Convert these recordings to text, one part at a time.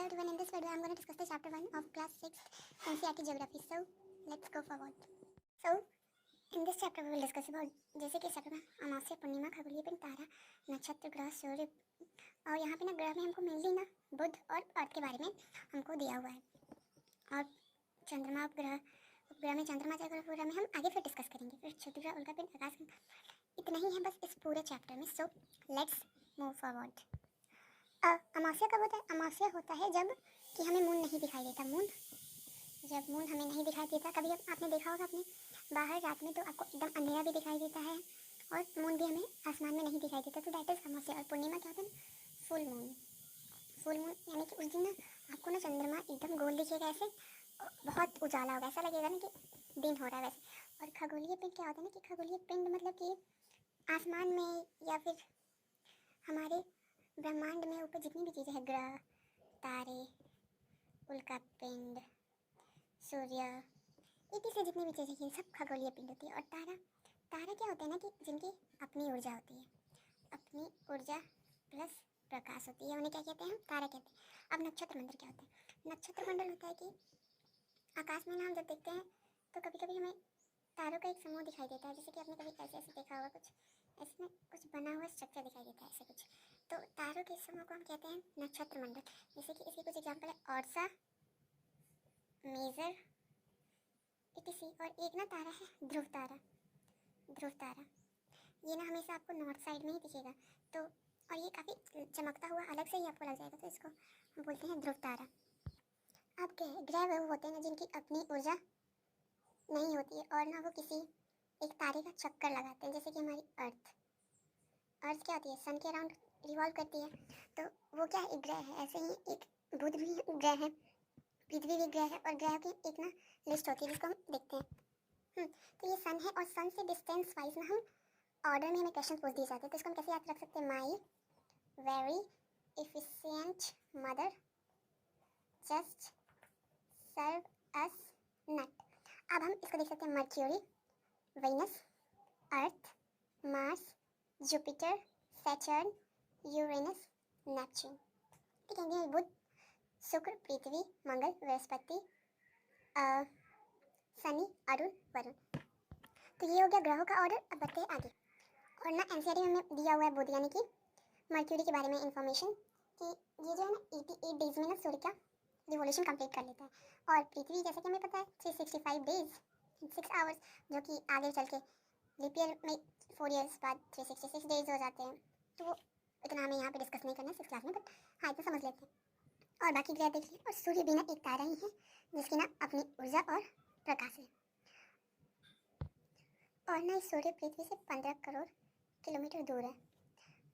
everyone, in this video I'm going to discuss the chapter 1 of class 6 NCERT geography. So let's go forward. So in this chapter we will discuss about, जैसे कि इस chapter में अमावस्या, पूर्णिमा, खगोलीय पिंड, तारा, नक्षत्र, ग्रह, सूर्य और यहाँ पे ना ग्रह में हमको मेनली ना बुध और अर्थ के बारे में हमको दिया हुआ है, और चंद्रमा, उपग्रह में चंद्रमा, पूरा में हम आगे फिर डिस्कस करेंगे। फिर क्षुद्र ग्रह, उल्का पिंड, आकाश, इतना ही है बस इस पूरे चैप्टर में। So let's move forward. अमावस्या कब होता है? अमावस्या होता है जब कि हमें मून नहीं दिखाई देता। जब मून हमें नहीं दिखाई देता, कभी आपने देखा होगा अपने बाहर रात में तो आपको एकदम अंधेरा भी दिखाई देता है और मून भी हमें आसमान में नहीं दिखाई देता, तो दैट इज अमावस्या। और पूर्णिमा क्या होता है? फुल मून यानी कि उस दिन ना आपको ना चंद्रमा एकदम गोल दिखेगा, ऐसे बहुत उजाला होगा, ऐसा लगेगा ना कि दिन हो रहा है वैसे। और खगोलीय पिंड क्या होता है ना कि खगोलीय पिंड मतलब कि आसमान में या फिर हमारे ब्रह्मांड में ऊपर जितनी भी चीज़ें हैं, ग्रह, तारे, उल्का पिंड, सूर्य, इतनी से जितनी भी चीज़ें हैं सब खगोलीय पिंड होती है। और तारा क्या होता है ना कि जिनकी अपनी ऊर्जा होती है, अपनी ऊर्जा प्लस प्रकाश होती है, उन्हें क्या कहते हैं? हम तारा कहते हैं। अब नक्षत्र मंडल क्या होता है? नक्षत्र मंडल होता है कि आकाश में ना हम जब देखते हैं तो कभी कभी हमें तारों का एक समूह दिखाई देता है, जैसे कि आपने कभी ऐसे ऐसे देखा होगा, कुछ ऐसे में कुछ बना हुआ स्ट्रक्चर दिखाई देता है, ऐसे कुछ। तो तारों के समूह को हम कहते हैं नक्षत्र मंडल। जैसे कि इसके कुछ एग्जाम्पल है, औरसा, मेजर, इटिसी, और एक ना तारा है ध्रुव तारा। ये ना हमेशा आपको नॉर्थ साइड में ही दिखेगा, तो और ये काफ़ी चमकता हुआ अलग से ही आपको लग जाएगा, तो इसको हम बोलते हैं ध्रुव तारा। अब ग्रह वो होते हैं ना जिनकी अपनी ऊर्जा नहीं होती है और ना वो किसी एक तारे का चक्कर लगाते हैं, जैसे कि हमारी अर्थ क्या होती है? सन के अराउंड रिवॉल्व करती है, तो वो क्या है? एक ग्रह है। ऐसे ही एक बुध भी ग्रह है, पृथ्वी भी ग्रह है, और ग्रह की एक ना लिस्ट होती है जिसको हम देखते हैं। तो ये सन है, और सन से डिस्टेंस वाइज ना हम ऑर्डर में हमें क्वेश्चन पूछ दिए जाते हैं, तो इसको हम कैसे याद रख सकते हैं? My very efficient mother just serve us nut. अब हम इसको देख सकते हैं, Mercury, Venus, Earth, Mars, Jupiter, Saturn, Uranus, Neptune. ठीक है, बुध, शुक्र, पृथ्वी, मंगल, बृहस्पति, शनि, अरुण, वरुण। तो ये हो गया ग्रहों का ऑर्डर। अब बढ़ते हैं आगे। और ना एनसीईआरटी में हमें दिया हुआ है बुध यानी कि मर्क्यूरी के बारे में इंफॉर्मेशन कि ये जो है ना 88 डेज में ना सूर्य का रिवोल्यूशन कंप्लीट कर लेता है, और पृथ्वी जैसे कि हमें पता है 365 डेज 6 आवर्स, जो कि आगे चल के लीप ईयर में 4 ईयर्स बाद 366 डेज हो जाते हैं। तो वो इतना हमें यहाँ पे डिस्कस नहीं करना है 6 क्लास में, बट हाँ इतना समझ लेते हैं। और बाकी ग्रह देख लिए। और सूर्य भी ना एक तारा ही है जिसकी ना अपनी ऊर्जा और प्रकाश है, और ना इस सूर्य पृथ्वी से 15 करोड़ किलोमीटर दूर है।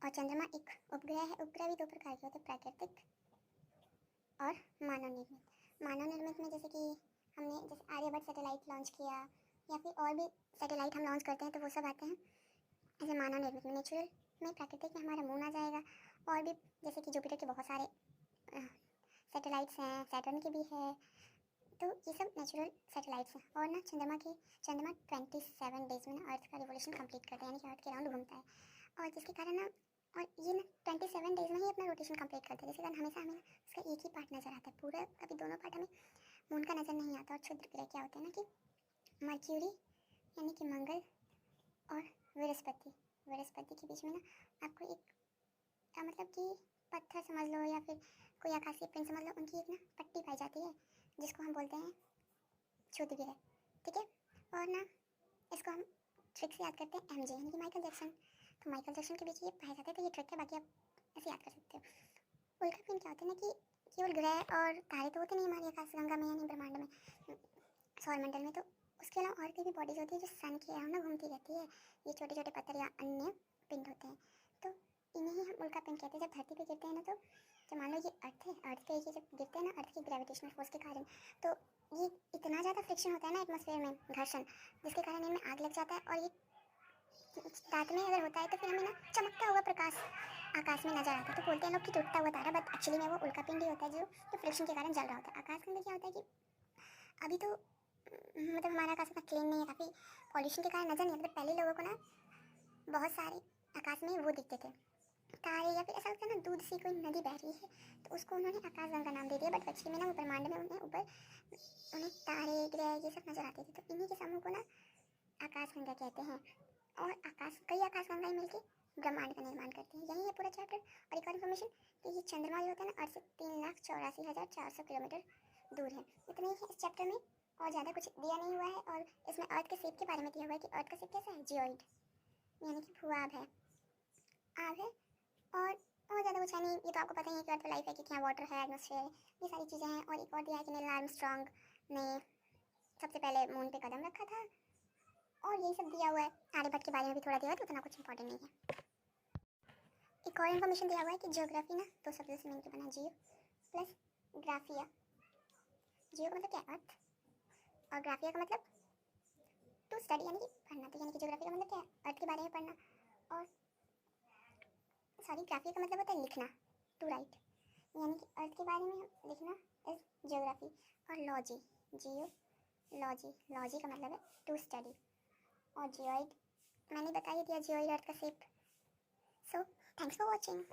और चंद्रमा एक उपग्रह है। उपग्रह भी दो प्रकार के होते हैं, प्राकृतिक और मानव निर्मित में जैसे कि हमने जैसे आर्यभट्ट सैटेलाइट लॉन्च किया, या फिर और भी सैटेलाइट हम लॉन्च करते हैं, तो वो सब आते हैं ऐसे मानव निर्मित में। नेचुरल में, प्राकृतिक में हमारा मून आ जाएगा, और भी जैसे कि जुपिटर के बहुत सारे सैटेलाइट्स हैं, सैटर्न के भी है, तो ये सब नेचुरल सैटेलाइट्स हैं। और ना चंद्रमा 27 डेज में ना अर्थ का रिवोल्यूशन कंप्लीट करता है, यानी कि अर्थ के राउंड घूमता है, और जिसके कारण ना और ये ना 27 डेज में ही अपना रोटेशन कंप्लीट करता है, जिसके कारण हमेशा हमें उसका एक ही पार्ट नज़र आता है, पूरा कभी दोनों पार्ट हमें मून का नज़र नहीं आता। और क्षुद्र ग्रह क्या होते हैं ना कि मर्क्यूरी यानी कि मंगल और बृहस्पति के बीच में ना आपको एक मतलब कि पत्थर समझ लो या फिर कोई आकाशीय पिंड समझ लो, उनकी एक ना पट्टी पाई जाती है जिसको हम बोलते हैं क्षुद्र ग्रह। ठीक है, और ना इसको हम ट्रिक से याद करते हैं, एमजे यानी कि माइकल जैक्सन। तो माइकल जैक्सन के बीच ये पाए जाते हैं, तो ये ट्रिक है, बाकी आप ऐसे याद कर सकते हो। उल्का पिंड क्या होता है ना कि केवल ग्रह और तारे तो होते नहीं हमारी आकाशगंगा में यानी ब्रह्मांड में, सौरमंडल में, तो उसके अलावा और भी बॉडीज होती है जो सन के अराउंड ना घूमती रहती है। ये छोटे छोटे पत्थर या अन्य पिंड होते हैं, तो इन्हें ही हम उल्का पिंड कहते हैं। जब धरती पे गिरते हैं ना, तो मान लो ये अर्थ है, अर्थ पे ये जब गिरते हैं ना अर्थ की ग्रेविटेशनल फोर्स के कारण, तो ये इतना ज़्यादा फ्रिक्शन होता है ना एटमॉस्फेयर में, घर्षण, जिसके कारण इनमें आग लग जाता है, और ये रात में अगर होता है तो फिर हमें ना चमकता हुआ प्रकाश आकाश में नजर आता है, तो बोलते हैं लोग कि टूटता हुआ तारा, बट एक्चुअली में वो उल्का पिंड ही होता है जो फ्रिक्शन के कारण जल रहा होता है। आकाश के अंदर क्या होता है कि अभी तो मतलब हमारा आकाश इतना क्लीन नहीं है, काफ़ी पॉल्यूशन के कारण नजर नहीं आता, पहले लोगों को ना बहुत सारे आकाश में वो दिखते थे, तारे या फिर ऐसा लगता है ना दूध सी कोई नदी बह रही है, तो उसको उन्होंने आकाशगंगा नाम दे दिया। बट एक्चुअली में ना वो ब्रह्मांड में उन्हें ऊपर उन्हें तारे ग्रह ये सब नजर आते थे, तो इन्हीं के समूह को ना आकाशगंगा कहते हैं। और कई आकाशगंगाएं मिलकर ब्रह्मांड का निर्माण करती हैं। यही है पूरा चैप्टर। और एक और इन्फॉर्मेशन कि ये चंद्रमा जो होता है ना अर्थ से 3,84,400 किलोमीटर दूर है। इतना ही है इस चैप्टर में, और ज़्यादा कुछ दिया नहीं हुआ है। और इसमें अर्थ के शेप के बारे में दिया हुआ है कि अर्थ का शेप कैसा है, जियोइड, यानी कि भूआब है, आग है। और ज़्यादा कुछ है नहीं, ये तो आपको पता ही है कि अर्थ लाइफ है, कि क्या वाटर है, एटमोसफेयर, ये सारी चीज़ें हैं। और एक और दिया है कि नील आर्मस्ट्रॉन्ग ने सबसे पहले मून पे कदम रखा था, और यही सब दिया हुआ है। आर्यभट्ट के बारे में भी थोड़ा दिया हुआ है, तो उतना कुछ इंपॉर्टेंट नहीं है। एक और इन्फॉर्मेशन दिया हुआ है कि जियोग्राफी ना दो शब्दों से मिलकर बना, जियो प्लस ग्राफिया। जियो का मतलब क्या है, अर्थ, और ग्राफिया का मतलब टू स्टडी, यानी कि पढ़ना। तो यानी कि जियोग्राफी का मतलब क्या है, अर्थ के बारे में पढ़ना। और सॉरी, ग्राफिया का मतलब होता है लिखना, टू राइट, यानी कि अर्थ के बारे में हम लिखना इज जियोग्राफी। और लॉजी, जियो लॉजी, लॉजी का मतलब है टू स्टडी। और जियोइड मैंने बता ही दिया, जियोइड अर्थ का shape. So thanks for watching.